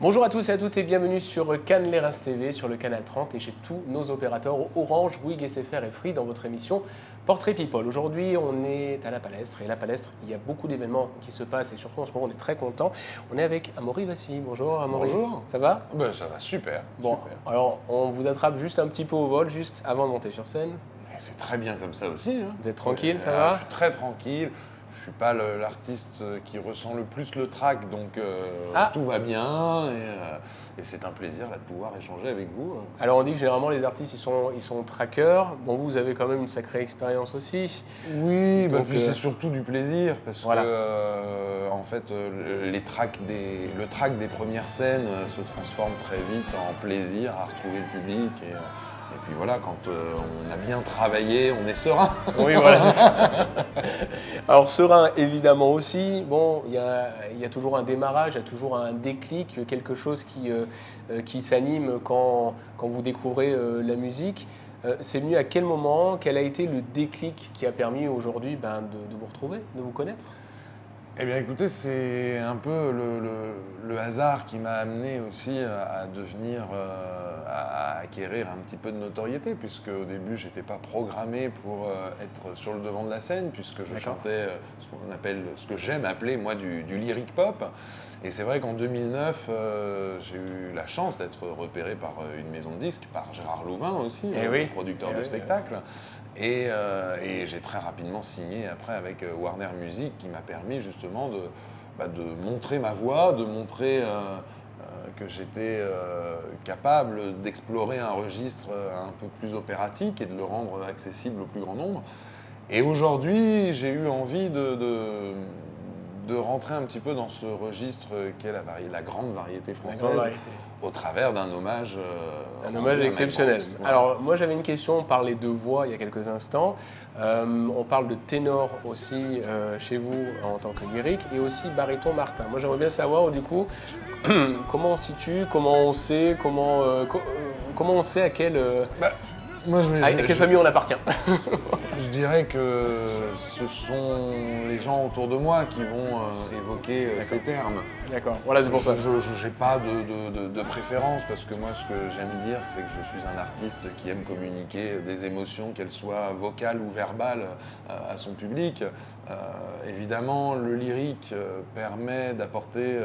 Bonjour à tous et à toutes et bienvenue sur Cannes Les Reims TV, sur le canal 30 et chez tous nos opérateurs Orange, Bouygues, SFR et Free dans votre émission Portrait People. Aujourd'hui, on est à la Palestre et la Palestre, il y a beaucoup d'événements qui se passent et surtout en ce moment, on est très content. On est avec Amaury Vassy. Bonjour Amaury. Bonjour. Ça va? Ben, ça va super. Bon, Super. alors on vous attrape juste un petit peu au vol, juste avant de monter sur scène. C'est très bien comme ça aussi. Hein. Vous êtes tranquille, ça Ah, va? Je suis très tranquille. Je suis pas l'artiste qui ressent le plus le trac, donc tout va bien et c'est un plaisir là, de pouvoir échanger avec vous. Alors on dit que généralement les artistes ils sont traqueurs. Bon, vous avez quand même une sacrée expérience aussi. Oui, Donc, puis c'est surtout du plaisir parce voilà. que en fait le trac des premières scènes se transforme très vite en plaisir à retrouver le public et puis voilà, quand on a bien travaillé, on est serein. Oui, voilà, c'est ça. Alors, serein, évidemment aussi. Bon, il y a toujours un démarrage, il y a toujours un déclic, quelque chose qui s'anime quand vous découvrez la musique. C'est venu à quel moment? Quel a été le déclic qui a permis aujourd'hui de vous retrouver, de vous connaître? Eh bien écoutez, c'est un peu le hasard qui m'a amené aussi à devenir, à acquérir un petit peu de notoriété, puisque au début j'étais pas programmé pour être sur le devant de la scène, puisque je chantais ce que j'aime appeler moi du lyric pop. Et c'est vrai qu'en 2009, j'ai eu la chance d'être repéré par une maison de disques, par Gérard Louvain aussi, producteur de spectacle. Et j'ai très rapidement signé après avec Warner Music qui m'a permis justement de montrer ma voix, de montrer que j'étais capable d'explorer un registre un peu plus opératique et de le rendre accessible au plus grand nombre. Et aujourd'hui, j'ai eu envie de rentrer un petit peu dans ce registre qu'est la grande variété française au travers d'un hommage. Un hommage exceptionnel. Voilà. Alors, moi j'avais une question, on parlait de voix il y a quelques instants. On parle de ténor aussi chez vous en tant que lyrique et aussi baryton Martin. Moi j'aimerais bien savoir du coup comment on situe, comment on sait, comment on sait à quelle famille on appartient. Je dirais que ce sont les gens autour de moi qui vont évoquer ces termes. D'accord, voilà, c'est pour ça. Je n'ai pas de préférence parce que moi, ce que j'aime dire, c'est que je suis un artiste qui aime communiquer des émotions, qu'elles soient vocales ou verbales, à son public. Évidemment, le lyrique permet d'apporter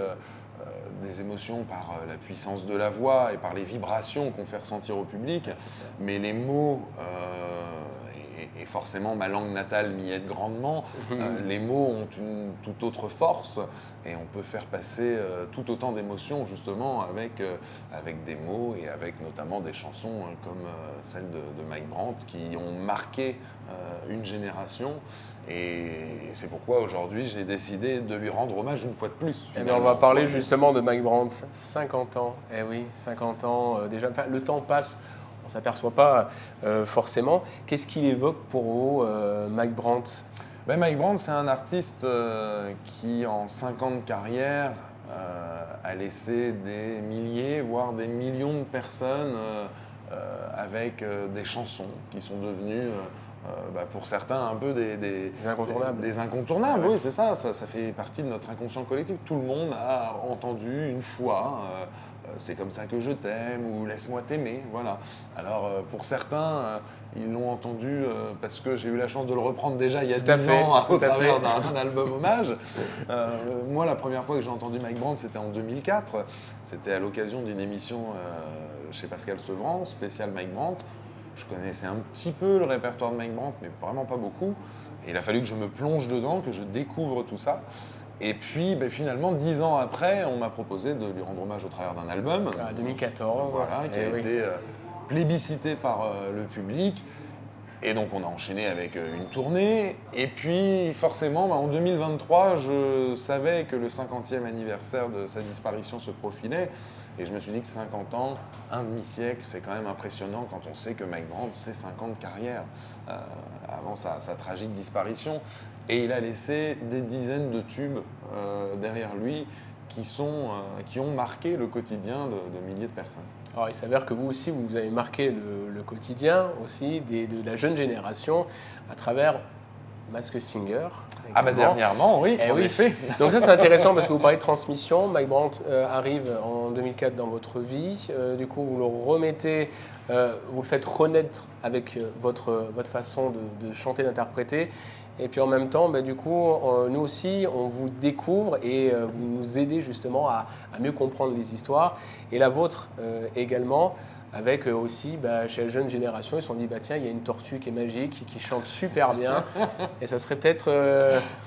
des émotions par la puissance de la voix et par les vibrations qu'on fait ressentir au public. Mais les mots, et forcément ma langue natale m'y aide grandement, les mots ont une toute autre force et on peut faire passer tout autant d'émotions justement avec des mots et avec notamment des chansons comme celle de Mike Brandt qui ont marqué une génération. Et c'est pourquoi aujourd'hui j'ai décidé de lui rendre hommage une fois de plus. Et on va parler justement de Mike Brandt, 50 ans, eh oui, 50 ans déjà, enfin, le temps passe, on ne s'aperçoit pas forcément. Qu'est-ce qu'il évoque pour vous, Mike Brandt? Mike Brandt, c'est un artiste qui en 5 ans de carrière a laissé des milliers, voire des millions de personnes avec des chansons qui sont devenues... pour certains, un peu des incontournables. Des incontournables, oui, c'est ça, ça fait partie de notre inconscient collectif. Tout le monde a entendu une fois c'est comme ça que je t'aime ou laisse-moi t'aimer, voilà. Alors pour certains, ils l'ont entendu parce que j'ai eu la chance de le reprendre déjà il y a 10 ans au travers d'un album hommage. Moi, la première fois que j'ai entendu Mike Brandt, c'était en 2004. C'était à l'occasion d'une émission chez Pascal Sevran, spécial Mike Brandt. Je connaissais un petit peu le répertoire de Mike Brandt, mais vraiment pas beaucoup. Et il a fallu que je me plonge dedans, que je découvre tout ça. Et puis finalement, 10 ans après, on m'a proposé de lui rendre hommage au travers d'un album. 2014. Voilà, qui a été plébiscité par le public. Et donc on a enchaîné avec une tournée. Et puis forcément, en 2023, je savais que le 50e anniversaire de sa disparition se profilait. Et je me suis dit que 50 ans, un demi-siècle, c'est quand même impressionnant quand on sait que Mike Brandt, c'est 5 ans de carrière avant sa tragique disparition. Et il a laissé des dizaines de tubes derrière lui qui ont marqué le quotidien de milliers de personnes. Alors, il s'avère que vous aussi, vous avez marqué le quotidien aussi de la jeune génération à travers Masked Singer. Ah bah dernièrement, oui, en effet. Donc ça c'est intéressant parce que vous parlez de transmission. Mike Brandt arrive en 2004 dans votre vie. Du coup, vous le remettez, vous le faites renaître avec votre façon de chanter, d'interpréter. Et puis en même temps, du coup, nous aussi, on vous découvre et vous nous aidez justement à mieux comprendre les histoires. Et la vôtre également. Avec aussi, chez la jeune génération, ils se sont dit, tiens, il y a une tortue qui est magique, qui chante super bien, et ça serait peut-être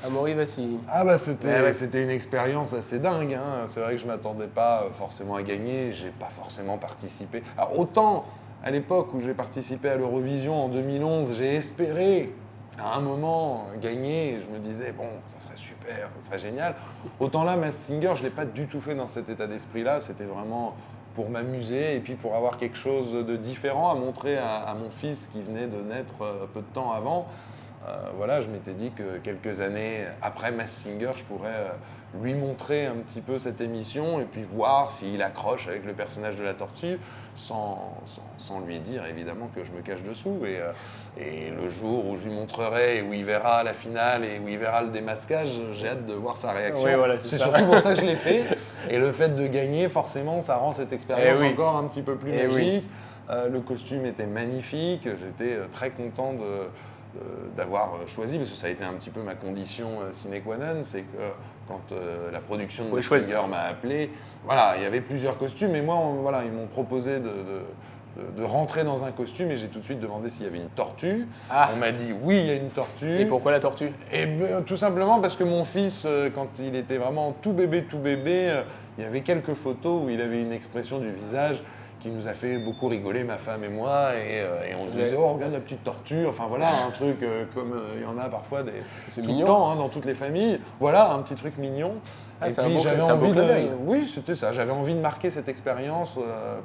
Amaury Vassili. Ah bah c'était une expérience assez dingue, hein. C'est vrai que je ne m'attendais pas forcément à gagner, j'ai pas forcément participé. Alors autant, à l'époque où j'ai participé à l'Eurovision en 2011, j'ai espéré à un moment gagner, je me disais, bon, ça serait super, ça serait génial. Autant là, Masked Singer, je ne l'ai pas du tout fait dans cet état d'esprit-là, c'était vraiment pour m'amuser et puis pour avoir quelque chose de différent à montrer à mon fils qui venait de naître peu de temps avant. Voilà, je m'étais dit que quelques années après Masked Singer, je pourrais lui montrer un petit peu cette émission et puis voir s'il accroche avec le personnage de la tortue sans lui dire évidemment que je me cache dessous. Et le jour où je lui montrerai et où il verra la finale et où il verra le démasquage, j'ai hâte de voir sa réaction. Oui, voilà, c'est surtout pour ça que je l'ai fait. Et le fait de gagner, forcément, ça rend cette expérience encore un petit peu plus magique. Le costume était magnifique, j'étais très content d'avoir choisi, parce que ça a été un petit peu ma condition sine qua non, c'est que quand la production de Masked Singer m'a appelé, voilà, il y avait plusieurs costumes, et moi, ils m'ont proposé de rentrer dans un costume, et j'ai tout de suite demandé s'il y avait une tortue. On m'a dit oui, il y a une tortue. Et pourquoi la tortue? Et tout simplement parce que mon fils, quand il était vraiment tout bébé, il y avait quelques photos où il avait une expression du visage qui nous a fait beaucoup rigoler, ma femme et moi, et on disait « Oh, regarde la petite tortue », enfin voilà, un truc comme il y en a parfois tout le temps, dans toutes les familles, voilà, un petit truc mignon. Et puis j'avais envie oui, c'était ça, j'avais envie de marquer cette expérience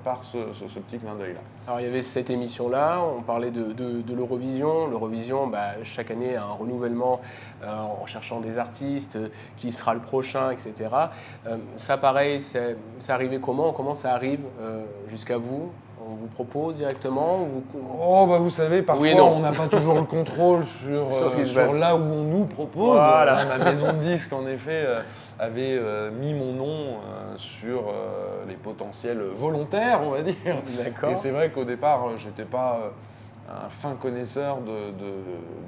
par ce petit clin d'œil-là. Alors il y avait cette émission-là, on parlait de l'Eurovision. L'Eurovision, chaque année, a un renouvellement en cherchant des artistes, qui sera le prochain, etc. Ça, pareil, c'est arrivé comment ça arrive jusqu'à vous? On vous propose directement vous savez, parfois on n'a pas toujours le contrôle sur là où on nous propose. Voilà. Ma maison de disques, en effet, avait mis mon nom sur les potentiels volontaires, on va dire. D'accord. Et c'est vrai qu'au départ, je n'étais pas un fin connaisseur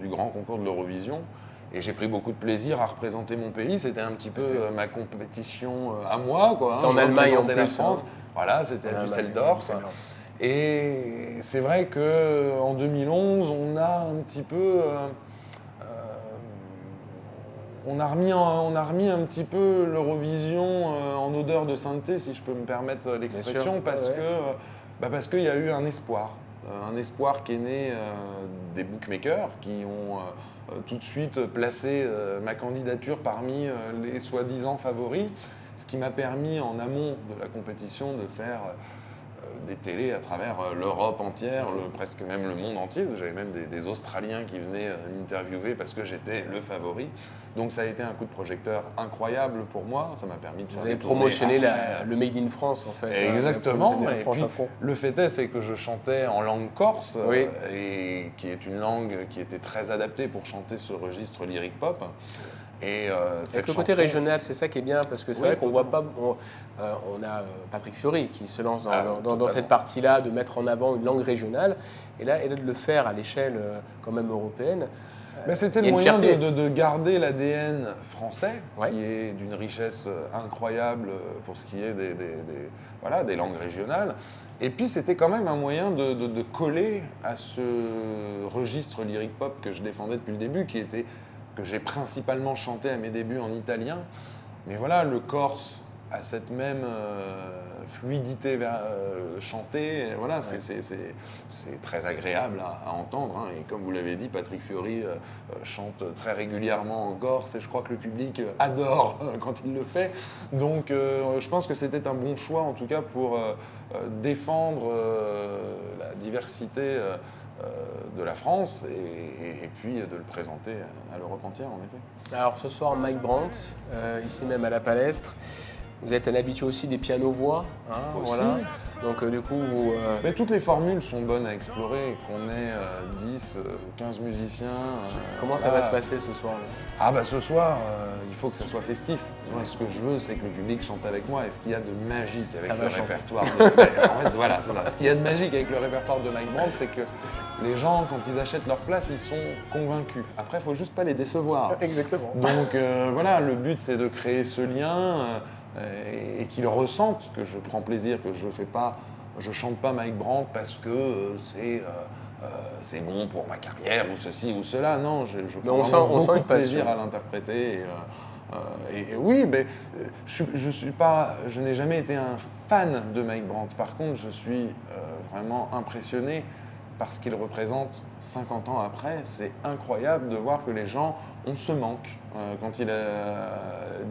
du grand concours de l'Eurovision. Et j'ai pris beaucoup de plaisir à représenter mon pays. C'était un petit peu ma compétition à moi. C'était en Allemagne en plus. La France. Voilà, c'était à Düsseldorf. Et c'est vrai qu'en 2011, on a un petit peu, on a remis un petit peu l'Eurovision en odeur de sainteté, si je peux me permettre l'expression, parce qu'il y a eu un espoir qui est né des bookmakers qui ont tout de suite placé ma candidature parmi les soi-disant favoris, ce qui m'a permis en amont de la compétition de faire des télés à travers l'Europe entière, presque même le monde entier. J'avais même des Australiens qui venaient m'interviewer parce que j'étais le favori. Donc ça a été un coup de projecteur incroyable pour moi. Ça m'a permis de faire Vous avez promotionné le Made in France, en fait. Exactement. Et puis, le fait est, c'est que je chantais en langue corse, et qui est une langue qui était très adaptée pour chanter ce registre lyric pop. Et avec le côté régional, c'est ça qui est bien, parce que c'est vrai qu'on voit pas. On a Patrick Fiori qui se lance dans cette partie-là, de mettre en avant une langue régionale, et là de le faire à l'échelle quand même européenne. C'était le moyen de garder l'ADN français, qui est d'une richesse incroyable pour ce qui est des langues régionales. Et puis c'était quand même un moyen de coller à ce registre lyric pop que je défendais depuis le début, que j'ai principalement chanté à mes débuts en italien. Mais voilà, le corse a cette même fluidité chantée. Voilà, c'est très agréable à entendre. Hein. Et comme vous l'avez dit, Patrick Fiori chante très régulièrement en corse et je crois que le public adore quand il le fait. Donc je pense que c'était un bon choix en tout cas pour défendre la diversité de la France et puis de le présenter à l'Europe entière, en effet. Alors ce soir, Mike Brandt, ici même à la Palestre. Vous êtes un habitué aussi des pianos-voix, hein, Aussi. voilà. Donc du coup, vous, Mais toutes les formules sont bonnes à explorer, qu'on ait 10, 15 musiciens. comment ça va se passer ce soir? Ah bah ce soir, il faut que ça soit festif. Moi, ce que je veux, c'est que le public chante avec moi. Et ce qu'il y a de magique avec Ça le va chanter. répertoire de... En fait, voilà, c'est ça. Ce qu'il y a de magique avec le répertoire de Mike Brandt, c'est que les gens, quand ils achètent leur place, ils sont convaincus. Après, il faut juste pas les décevoir. Exactement. Donc voilà, le but, c'est de créer ce lien et qu'ils ressentent que je prends plaisir, que je chante pas Mike Brandt parce que c'est bon pour ma carrière ou ceci ou cela. Non, je Mais prends on sent vraiment beaucoup une de plaisir passion. à l'interpréter. Et oui, mais je n'ai jamais été un fan de Mike Brandt. Par contre, je suis vraiment impressionné par ce qu'il représente 50 ans après. C'est incroyable de voir que les gens, on se manque. Quand il a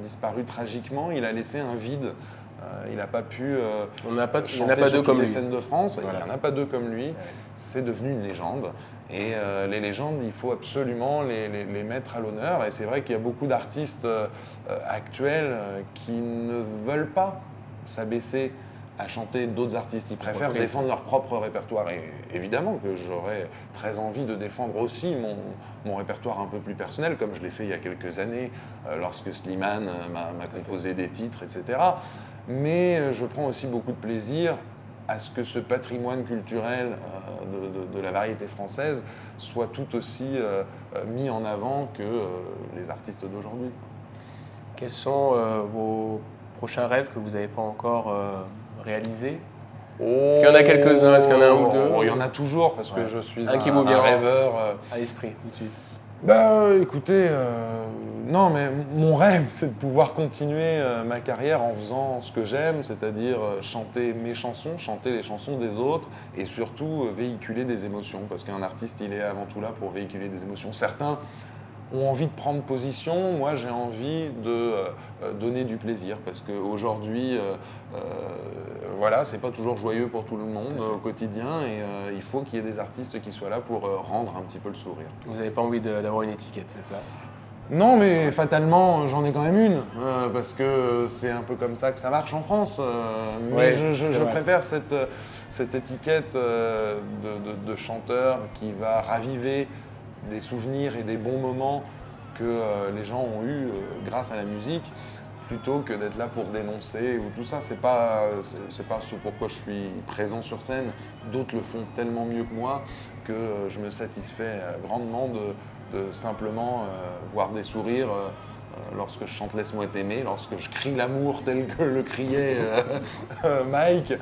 disparu tragiquement, il a laissé un vide. Il n'a pas pu Il n'y en a pas chanter deux sur comme toutes les lui. scènes de France. Voilà. Il n'y en a pas deux comme lui. C'est devenu une légende. Et les légendes, il faut absolument les mettre à l'honneur. Et c'est vrai qu'il y a beaucoup d'artistes actuels qui ne veulent pas s'abaisser à chanter d'autres artistes. Ils préfèrent Ok. défendre leur propre répertoire. Et évidemment que j'aurais très envie de défendre aussi mon répertoire un peu plus personnel, comme je l'ai fait il y a quelques années, lorsque Slimane m'a composé des titres, etc. Mais je prends aussi beaucoup de plaisir à ce que ce patrimoine culturel de la variété française soit tout aussi mis en avant que les artistes d'aujourd'hui. Quels sont vos prochains rêves que vous n'avez pas encore réalisés? Est-ce qu'il y en a quelques-uns? Est-ce qu'il y en a un ou deux? Il y en a toujours, parce que Ouais. je suis Un qui vous un vient rêveur. à l'esprit tout de suite. Écoutez, non, mais mon rêve, c'est de pouvoir continuer ma carrière en faisant ce que j'aime, c'est-à-dire chanter mes chansons, chanter les chansons des autres et surtout véhiculer des émotions, parce qu'un artiste, il est avant tout là pour véhiculer des émotions. Certains ont envie de prendre position, moi j'ai envie de donner du plaisir, parce qu'aujourd'hui, voilà, c'est pas toujours joyeux pour tout le monde au quotidien, et il faut qu'il y ait des artistes qui soient là pour rendre un petit peu le sourire. Vous n'avez pas envie d'avoir une étiquette, c'est ça? Non, mais fatalement, j'en ai quand même une, parce que c'est un peu comme ça que ça marche en France. Mais Ouais, je c'est vrai. préfère cette étiquette de chanteur qui va raviver des souvenirs et des bons moments que les gens ont eus grâce à la musique, plutôt que d'être là pour dénoncer ou tout ça. C'est pas ce pourquoi je suis présent sur scène. D'autres le font tellement mieux que moi que je me satisfais grandement de simplement voir des sourires lorsque je chante Laisse-moi t'aimer, lorsque je crie l'amour tel que le criait Mike.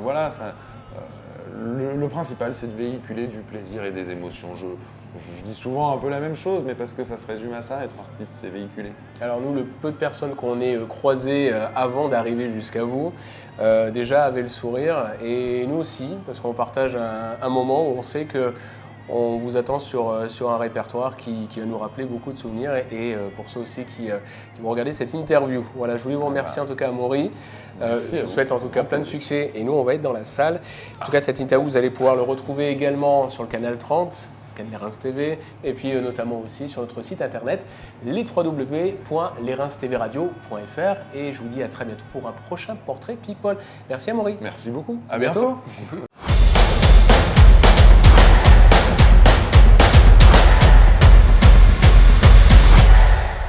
Voilà, le principal, c'est de véhiculer du plaisir et des émotions. Je dis souvent un peu la même chose, mais parce que ça se résume à ça, être artiste, c'est véhiculer. Alors nous, le peu de personnes qu'on ait croisées avant d'arriver jusqu'à vous, déjà avaient le sourire, et nous aussi, parce qu'on partage un moment où on sait que on vous attend sur un répertoire qui va nous rappeler beaucoup de souvenirs, et pour ceux aussi qui vont regarder cette interview. Voilà, je voulais vous remercier en tout cas, Amaury. Merci Je à vous vous. souhaite en tout cas plein de succès, et nous on va être dans la salle. En tout cas, cette interview, vous allez pouvoir le retrouver également sur le canal 30, canal Les Reims TV, et puis notamment aussi sur notre site internet, les www.lesreims-tvradio.fr, et je vous dis à très bientôt pour un prochain Portrait People. Merci Amaury. Merci beaucoup. À bientôt. bientôt.